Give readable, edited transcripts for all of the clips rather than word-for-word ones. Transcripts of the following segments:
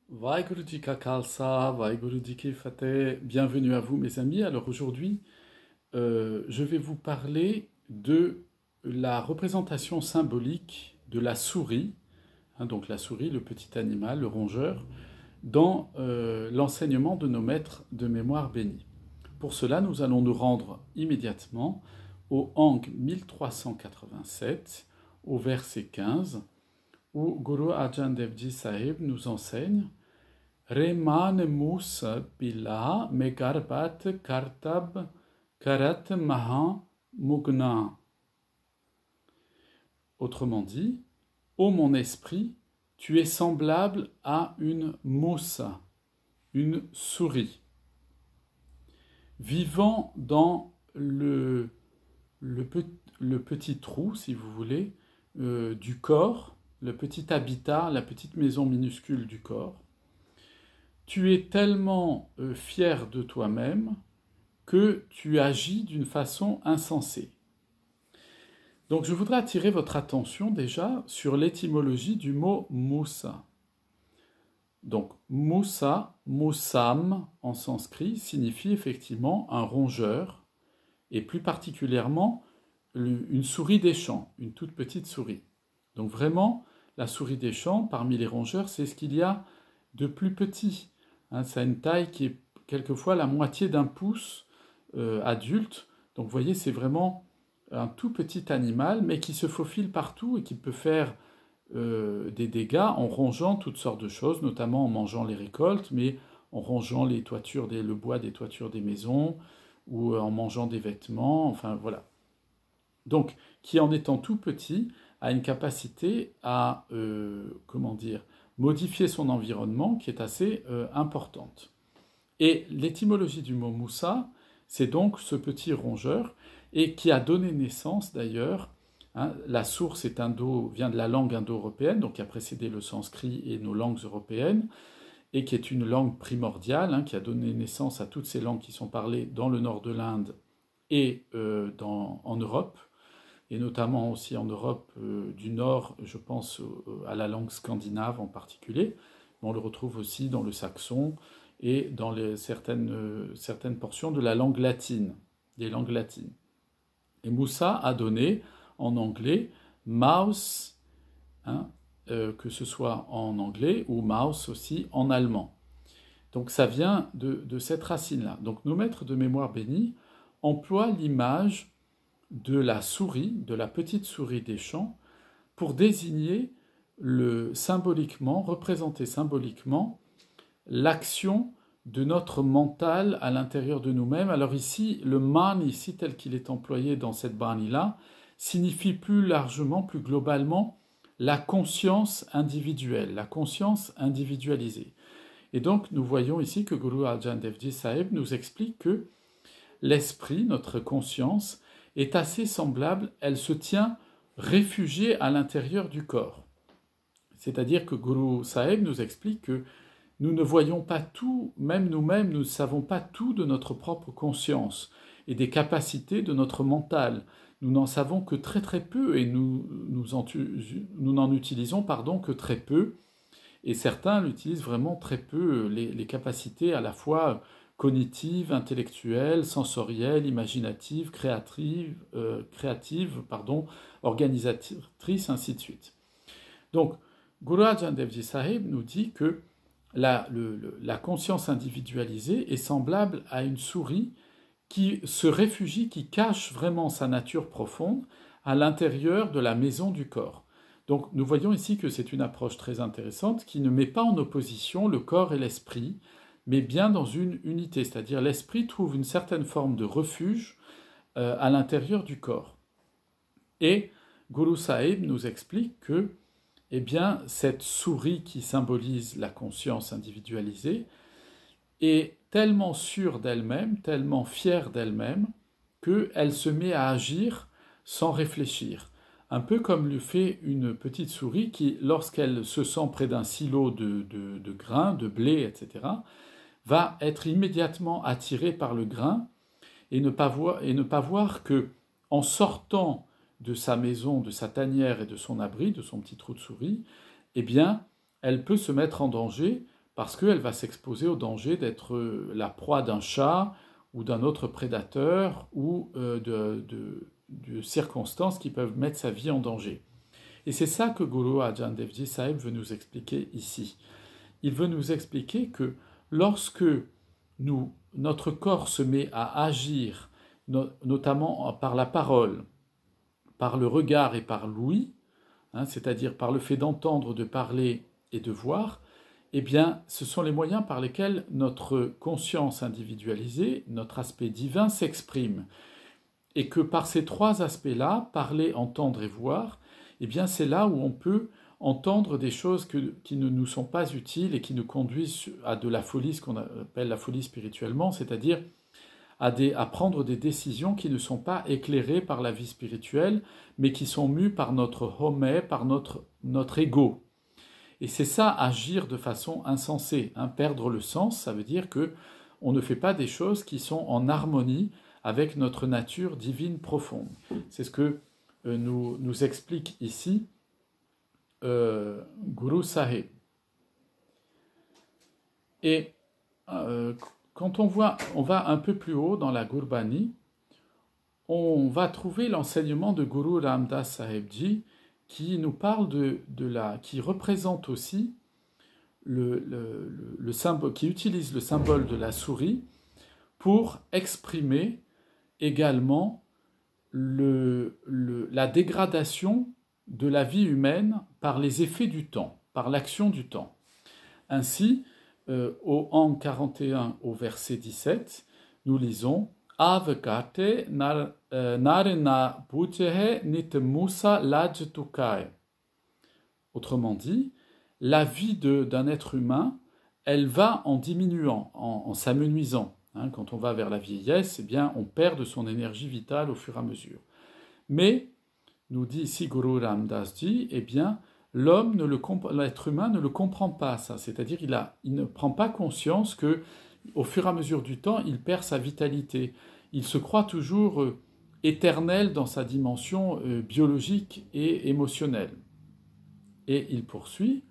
Vaheguru Ji Ka Khalsa, Vaheguru Ji Ki Fateh. Bienvenue à vous mes amis. Alors aujourd'hui, je vais vous parler de la représentation symbolique de la souris, donc la souris, le petit animal, le rongeur, dans l'enseignement de nos maîtres de mémoire bénis. Pour cela, nous allons nous rendre immédiatement au Hang 1387, au verset 15, où Guru Arjan Devji Sahib nous enseigne Reman Musa Pila Megarbat Kartab Karat Maha Mugna. Autrement dit, ô mon esprit, tu es semblable à une moussa, une souris, vivant dans le petit trou, si vous voulez, du corps, le petit habitat, la petite maison minuscule du corps. Tu es tellement fier de toi-même que tu agis d'une façon insensée. Donc je voudrais attirer votre attention déjà sur l'étymologie du mot Moussa. Donc Moussa, Moussam en sanskrit signifie effectivement un rongeur et plus particulièrement une souris des champs, une toute petite souris. Donc vraiment, la souris des champs, parmi les rongeurs, c'est ce qu'il y a de plus petit. Ça a une taille qui est quelquefois la moitié d'un pouce adulte. Donc vous voyez, c'est vraiment un tout petit animal, mais qui se faufile partout et qui peut faire des dégâts en rongeant toutes sortes de choses, notamment en mangeant les récoltes, mais en rongeant les toitures le bois des toitures des maisons, ou en mangeant des vêtements, enfin voilà. Donc, qui en étant tout petit, a une capacité à, modifier son environnement qui est assez importante. Et l'étymologie du mot moussa, c'est donc ce petit rongeur, et qui a donné naissance d'ailleurs, la source vient de la langue indo-européenne, donc qui a précédé le sanskrit et nos langues européennes, et qui est une langue primordiale, qui a donné naissance à toutes ces langues qui sont parlées dans le nord de l'Inde et en Europe, et notamment aussi en Europe du Nord, je pense à la langue scandinave en particulier. On le retrouve aussi dans le saxon et dans certaines portions de la langue latine, des langues latines. Et Moussa a donné en anglais mouse, que ce soit en anglais ou mouse aussi en allemand. Donc ça vient de cette racine-là. Donc nos maîtres de mémoire bénis emploient l'image de la souris, de la petite souris des champs, pour désigner représenter symboliquement l'action de notre mental à l'intérieur de nous-mêmes. Alors ici, le man, ici, tel qu'il est employé dans cette bani-là, signifie plus largement, plus globalement, la conscience individuelle, la conscience individualisée. Et donc, nous voyons ici que Guru Arjan Devji Sahib nous explique que l'esprit, notre conscience, est assez semblable, elle se tient réfugiée à l'intérieur du corps. C'est-à-dire que Guru Sahib nous explique que nous ne voyons pas tout, même nous-mêmes, nous ne savons pas tout de notre propre conscience et des capacités de notre mental. Nous n'en savons que très très peu et nous n'en utilisons que très peu. Et certains l'utilisent vraiment très peu, les capacités à la fois cognitives, intellectuelles, sensorielles, imaginatives, organisatrices, ainsi de suite. Donc, Guru Arjan Devji Sahib nous dit que la conscience individualisée est semblable à une souris qui se réfugie, qui cache vraiment sa nature profonde à l'intérieur de la maison du corps. Donc nous voyons ici que c'est une approche très intéressante qui ne met pas en opposition le corps et l'esprit, mais bien dans une unité, c'est-à-dire l'esprit trouve une certaine forme de refuge à l'intérieur du corps. Et Guru Sahib nous explique que cette souris qui symbolise la conscience individualisée est tellement sûre d'elle-même, tellement fière d'elle-même, qu'elle se met à agir sans réfléchir. Un peu comme le fait une petite souris qui, lorsqu'elle se sent près d'un silo de grains, de blé, etc., va être immédiatement attirée par le grain et ne pas voir que, en sortant de sa maison, de sa tanière et de son abri, de son petit trou de souris, elle peut se mettre en danger parce qu'elle va s'exposer au danger d'être la proie d'un chat ou d'un autre prédateur ou de circonstances qui peuvent mettre sa vie en danger. Et c'est ça que Guru Arjan Dev Ji Sahib veut nous expliquer ici. Il veut nous expliquer que lorsque notre corps se met à agir, notamment par la parole, par le regard et par l'ouïe, c'est-à-dire par le fait d'entendre, de parler et de voir, eh bien, ce sont les moyens par lesquels notre conscience individualisée, notre aspect divin s'exprime. Et que par ces trois aspects-là, parler, entendre et voir, eh bien, c'est là où on peut entendre des choses qui ne nous sont pas utiles et qui nous conduisent à de la folie, ce qu'on appelle la folie spirituellement, c'est-à-dire à prendre des décisions qui ne sont pas éclairées par la vie spirituelle, mais qui sont mues par notre homé, par notre ego. Et c'est ça, agir de façon insensée. Perdre le sens, ça veut dire que on ne fait pas des choses qui sont en harmonie avec notre nature divine profonde. C'est ce que nous explique ici Guru Sahib. Et quand on va un peu plus haut dans la Gurbani, on va trouver l'enseignement de Guru Ramdas Sahib Ji qui nous parle qui représente aussi le symbole, qui utilise le symbole de la souris pour exprimer également la dégradation de la vie humaine par les effets du temps, par l'action du temps. Ainsi, au an 41 au verset 17, nous lisons Avkate narena putehe nit musa lajtukai. Autrement dit, la vie d'un être humain, elle va en diminuant, en s'amenuisant. Quand on va vers la vieillesse, eh bien, on perd de son énergie vitale au fur et à mesure. Mais, nous dit ici Guru Ramdas Ji, eh bien, l'être humain ne le comprend pas, ça. C'est-à-dire, il ne prend pas conscience que, au fur et à mesure du temps, il perd sa vitalité. Il se croit toujours éternel dans sa dimension biologique et émotionnelle. Et il poursuit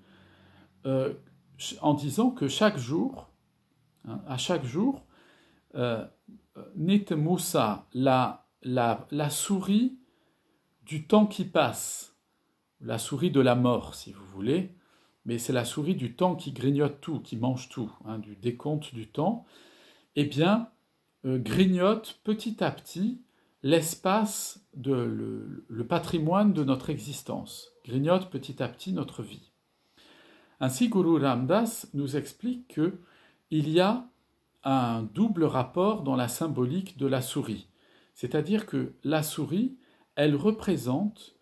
en disant que chaque jour, à chaque jour, Nit Moussa, la souris du temps qui passe, la souris de la mort, si vous voulez, mais c'est la souris du temps qui grignote tout, qui mange tout, du décompte du temps, eh bien, grignote petit à petit l'espace, le patrimoine de notre existence, grignote petit à petit notre vie. Ainsi, Guru Ramdas nous explique qu'il y a un double rapport dans la symbolique de la souris. C'est-à-dire que la souris, elle représente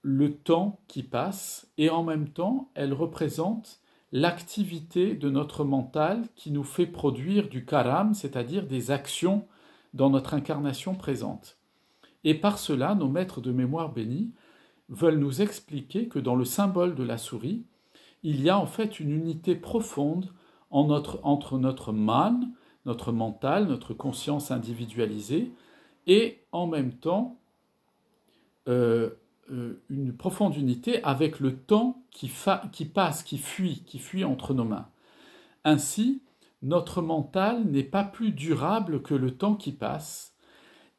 le temps qui passe et en même temps, elle représente l'activité de notre mental qui nous fait produire du karam, c'est-à-dire des actions dans notre incarnation présente. Et par cela, nos maîtres de mémoire bénis veulent nous expliquer que dans le symbole de la souris, il y a en fait une unité profonde entre notre man, notre mental, notre conscience individualisée, et en même temps une profonde unité avec le temps qui passe, qui fuit entre nos mains. Ainsi, notre mental n'est pas plus durable que le temps qui passe,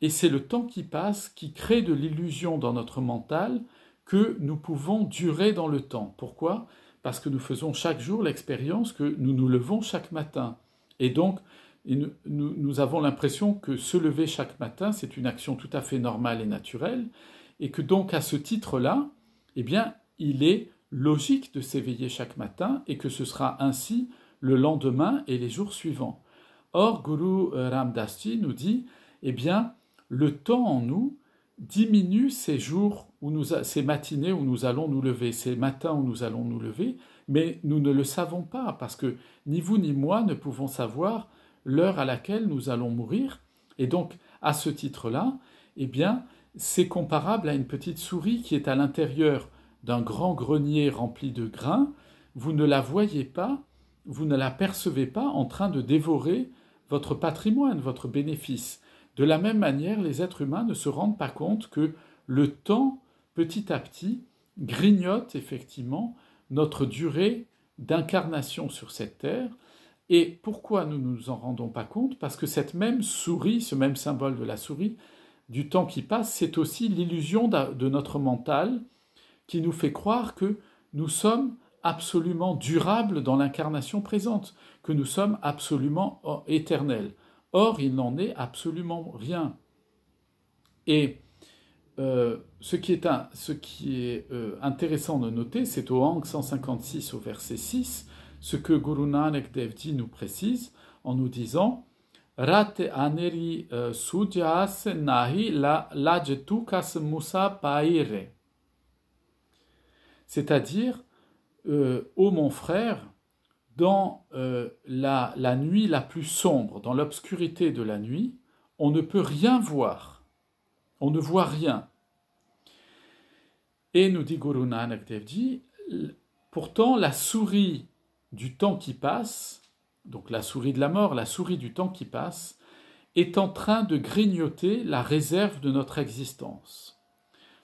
et c'est le temps qui passe qui crée de l'illusion dans notre mental que nous pouvons durer dans le temps. Pourquoi ? Parce que nous faisons chaque jour l'expérience que nous nous levons chaque matin. Et donc, nous avons l'impression que se lever chaque matin, c'est une action tout à fait normale et naturelle, et que donc, à ce titre-là, eh bien, il est logique de s'éveiller chaque matin, et que ce sera ainsi le lendemain et les jours suivants. Or, Guru Ramdas Ji nous dit, eh bien, le temps en nous diminue ces matinées où nous allons nous lever, ces matins où nous allons nous lever, mais nous ne le savons pas, parce que ni vous ni moi ne pouvons savoir l'heure à laquelle nous allons mourir. Et donc, à ce titre-là, eh bien, c'est comparable à une petite souris qui est à l'intérieur d'un grand grenier rempli de grains. Vous ne la voyez pas, vous ne la percevez pas en train de dévorer votre patrimoine, votre bénéfice. De la même manière, les êtres humains ne se rendent pas compte que le temps, petit à petit, grignote effectivement notre durée d'incarnation sur cette terre. Et pourquoi nous ne nous en rendons pas compte? Parce que cette même souris, ce même symbole de la souris, du temps qui passe, c'est aussi l'illusion de notre mental qui nous fait croire que nous sommes absolument durables dans l'incarnation présente, que nous sommes absolument éternels. Or, il n'en est absolument rien. Et ce qui est intéressant de noter, c'est au Ang 156 au verset 6, ce que Guru Nanak Dev Ji nous précise en nous disant Rate aneri sujas nahi lajetukas musa paire. C'est-à-dire, ô mon frère, dans la nuit la plus sombre, dans l'obscurité de la nuit, on ne peut rien voir. On ne voit rien. Et nous dit Guru Nanak Dev Ji, pourtant la souris du temps qui passe, donc la souris de la mort, la souris du temps qui passe, est en train de grignoter la réserve de notre existence.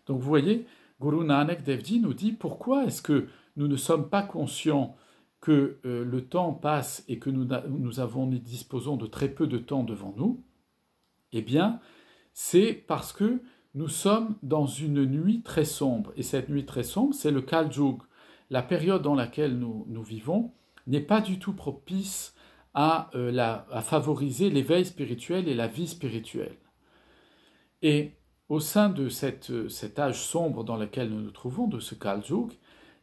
Donc vous voyez, Guru Nanak Dev Ji nous dit pourquoi est-ce que nous ne sommes pas conscients que le temps passe et que nous disposons de très peu de temps devant nous? Eh bien, c'est parce que nous sommes dans une nuit très sombre. Et cette nuit très sombre, c'est le Kal Yuga. La période dans laquelle nous vivons n'est pas du tout propice à favoriser l'éveil spirituel et la vie spirituelle. Et au sein de cet âge sombre dans lequel nous nous trouvons, de ce Kal Yuga,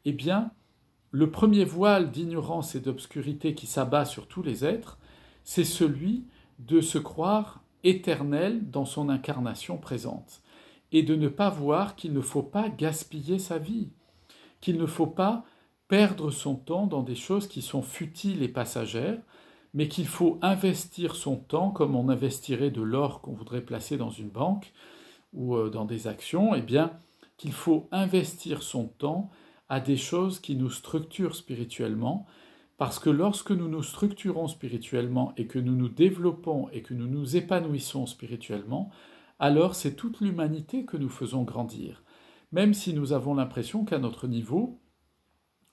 eh bien, le premier voile d'ignorance et d'obscurité qui s'abat sur tous les êtres, c'est celui de se croire éternel dans son incarnation présente, et de ne pas voir qu'il ne faut pas gaspiller sa vie, qu'il ne faut pas perdre son temps dans des choses qui sont futiles et passagères, mais qu'il faut investir son temps comme on investirait de l'or qu'on voudrait placer dans une banque ou dans des actions, eh bien, qu'il faut investir son temps à des choses qui nous structurent spirituellement, parce que lorsque nous nous structurons spirituellement et que nous nous développons et que nous nous épanouissons spirituellement, alors c'est toute l'humanité que nous faisons grandir. Même si nous avons l'impression qu'à notre niveau,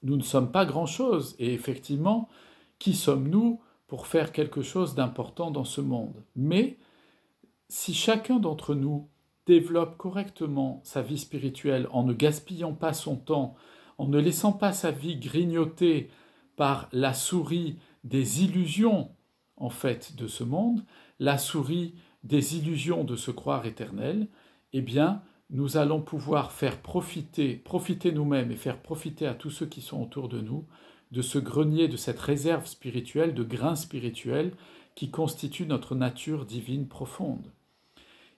nous ne sommes pas grand-chose. Et effectivement, qui sommes-nous pour faire quelque chose d'important dans ce monde? Mais si chacun d'entre nous développe correctement sa vie spirituelle en ne gaspillant pas son temps, en ne laissant pas sa vie grignoter par la souris des illusions, en fait, de ce monde, la souris des illusions de se croire éternel, eh bien, nous allons pouvoir faire profiter nous-mêmes et faire profiter à tous ceux qui sont autour de nous de ce grenier, de cette réserve spirituelle, de grain spirituel qui constitue notre nature divine profonde.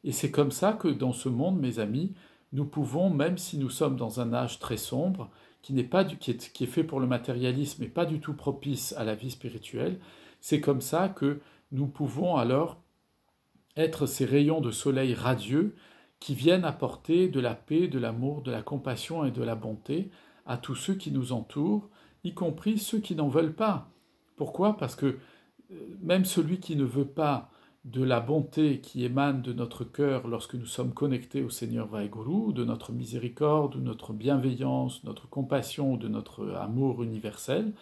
Et c'est comme ça que dans ce monde, mes amis, nous pouvons, même si nous sommes dans un âge très sombre, qui est fait pour le matérialisme et pas du tout propice à la vie spirituelle, c'est comme ça que nous pouvons alors être ces rayons de soleil radieux qui viennent apporter de la paix, de l'amour, de la compassion et de la bonté à tous ceux qui nous entourent, y compris ceux qui n'en veulent pas. Pourquoi? Parce que même celui qui ne veut pas de la bonté qui émane de notre cœur lorsque nous sommes connectés au Seigneur Vaheguru, de notre miséricorde, de notre bienveillance, notre compassion, de notre amour universel,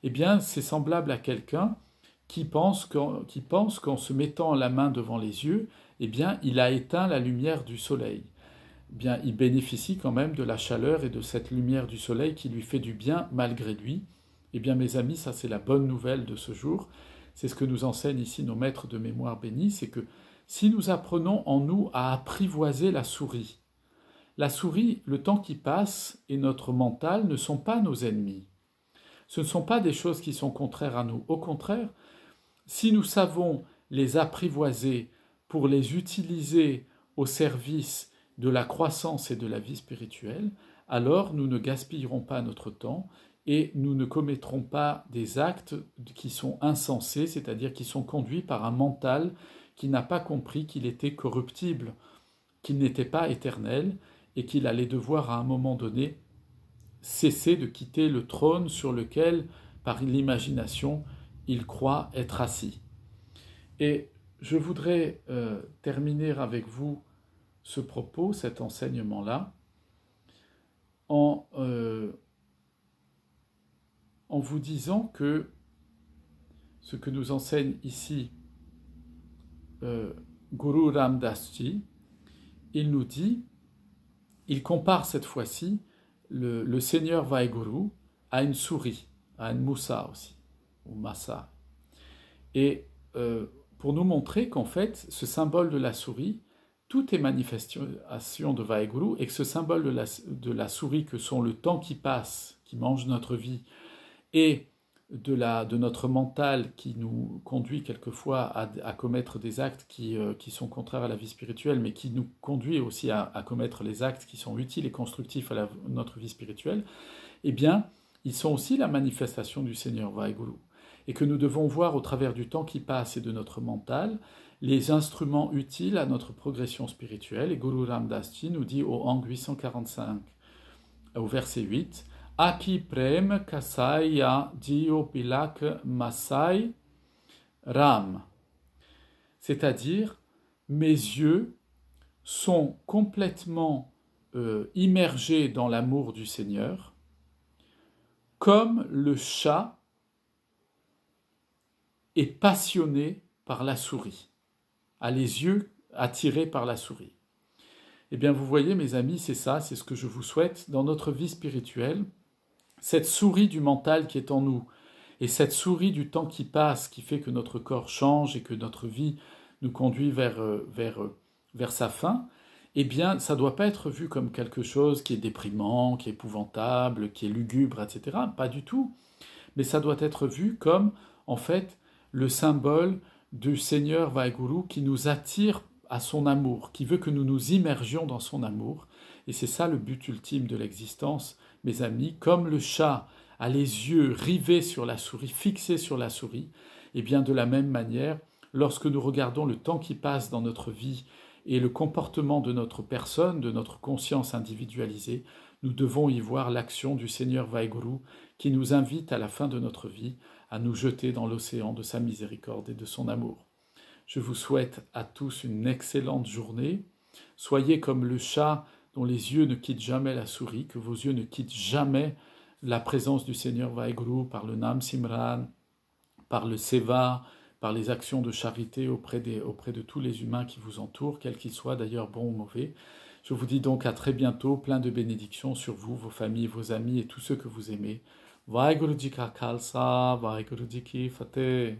eh bien c'est semblable à quelqu'un qui pense qu'en se mettant la main devant les yeux, eh bien il a éteint la lumière du soleil. Eh bien il bénéficie quand même de la chaleur et de cette lumière du soleil qui lui fait du bien malgré lui. Eh bien mes amis, ça c'est la bonne nouvelle de ce jour. C'est ce que nous enseignent ici nos maîtres de mémoire bénis, c'est que si nous apprenons en nous à apprivoiser la souris, le temps qui passe et notre mental ne sont pas nos ennemis. Ce ne sont pas des choses qui sont contraires à nous. Au contraire, si nous savons les apprivoiser pour les utiliser au service de la croissance et de la vie spirituelle, alors nous ne gaspillerons pas notre temps et nous ne commettrons pas des actes qui sont insensés, c'est-à-dire qui sont conduits par un mental qui n'a pas compris qu'il était corruptible, qu'il n'était pas éternel et qu'il allait devoir à un moment donné cesser de quitter le trône sur lequel, par l'imagination, il croit être assis. Et je voudrais terminer avec vous ce propos, cet enseignement-là, en en vous disant que ce que nous enseigne ici Guru Ram Das Ji, il nous dit, il compare cette fois-ci le Seigneur Vaheguru à une souris, à une moussa aussi, ou massa. Et pour nous montrer qu'en fait, ce symbole de la souris, tout est manifestation de Vaheguru, et que ce symbole de la souris que sont le temps qui passe, qui mange notre vie, et de notre mental qui nous conduit quelquefois à commettre des actes qui sont contraires à la vie spirituelle, mais qui nous conduit aussi à commettre les actes qui sont utiles et constructifs à notre vie spirituelle, eh bien, ils sont aussi la manifestation du Seigneur Vaheguru. Et que nous devons voir au travers du temps qui passe et de notre mental les instruments utiles à notre progression spirituelle. Et Guru Ram Das Ji nous dit au Ang 845, au verset 8, Aki prem kasaya dio pilak masai ram. C'est-à-dire, mes yeux sont complètement immergés dans l'amour du Seigneur, comme le chat est passionné par la souris, a les yeux attirés par la souris. Eh bien, vous voyez, mes amis, c'est ça, c'est ce que je vous souhaite dans notre vie spirituelle. Cette souris du mental qui est en nous, et cette souris du temps qui passe, qui fait que notre corps change et que notre vie nous conduit vers sa fin, eh bien, ça ne doit pas être vu comme quelque chose qui est déprimant, qui est épouvantable, qui est lugubre, etc. Pas du tout. Mais ça doit être vu comme, en fait, le symbole du Seigneur Vaheguru qui nous attire à son amour, qui veut que nous nous immergions dans son amour. Et c'est ça le but ultime de l'existence, mes amis. Comme le chat a les yeux rivés sur la souris, fixés sur la souris, et bien de la même manière, lorsque nous regardons le temps qui passe dans notre vie et le comportement de notre personne, de notre conscience individualisée, nous devons y voir l'action du Seigneur Vaheguru qui nous invite à la fin de notre vie à nous jeter dans l'océan de sa miséricorde et de son amour. Je vous souhaite à tous une excellente journée. Soyez comme le chat dont les yeux ne quittent jamais la souris, que vos yeux ne quittent jamais la présence du Seigneur Vaheguru par le Nam Simran, par le Seva, par les actions de charité auprès de tous les humains qui vous entourent, quels qu'ils soient d'ailleurs bons ou mauvais. Je vous dis donc à très bientôt, plein de bénédictions sur vous, vos familles, vos amis et tous ceux que vous aimez. Vaheguru Ji Ka Khalsa, Vaheguru Ji Ki Fateh.